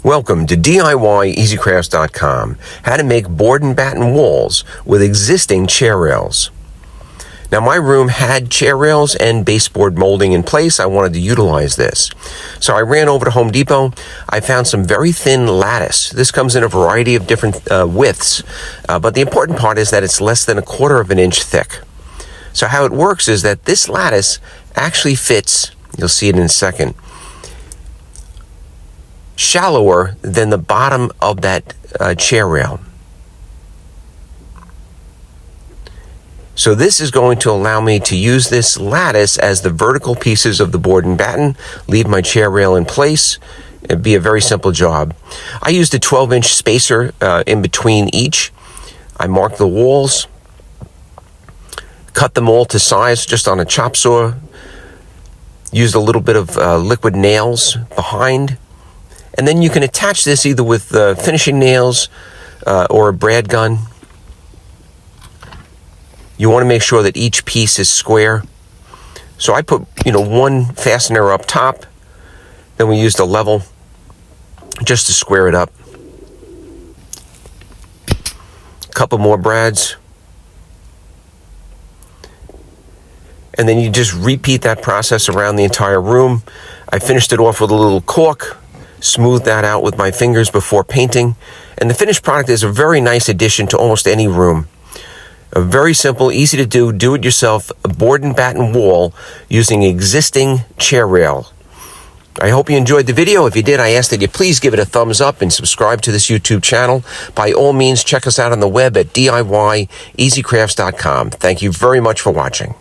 Welcome to DIYEasyCrafts.com, how to make board and batten walls with existing chair rails. Now my room had chair rails and baseboard molding in place. I wanted to utilize this. So I ran over to Home Depot. I found some very thin lattice. This comes in a variety of different widths, but the important part is that it's less than 1/4 of an inch thick. So how it works is that this lattice actually fits, you'll see it in a second, shallower than the bottom of that chair rail. So this is going to allow me to use this lattice as the vertical pieces of the board and batten, leave my chair rail in place. It'd be a very simple job. I used a 12-inch spacer in between each. I marked the walls, cut them all to size just on a chop saw, used a little bit of liquid nails behind. And then you can attach this either with finishing nails or a brad gun. You want to make sure that each piece is square. So I put, one fastener up top. Then we used a level just to square it up. A couple more brads. And then you just repeat that process around the entire room. I finished it off with a little caulk. Smooth that out with my fingers before painting, and the finished product is a very nice addition to almost any room. A very simple, easy to do it yourself board and batten wall using existing chair rail. I hope you enjoyed the video. If you did, I ask that you please give it a thumbs up and subscribe to this YouTube channel. By all means, check us out on the web at DIYEasyCrafts.com. Thank you very much for watching.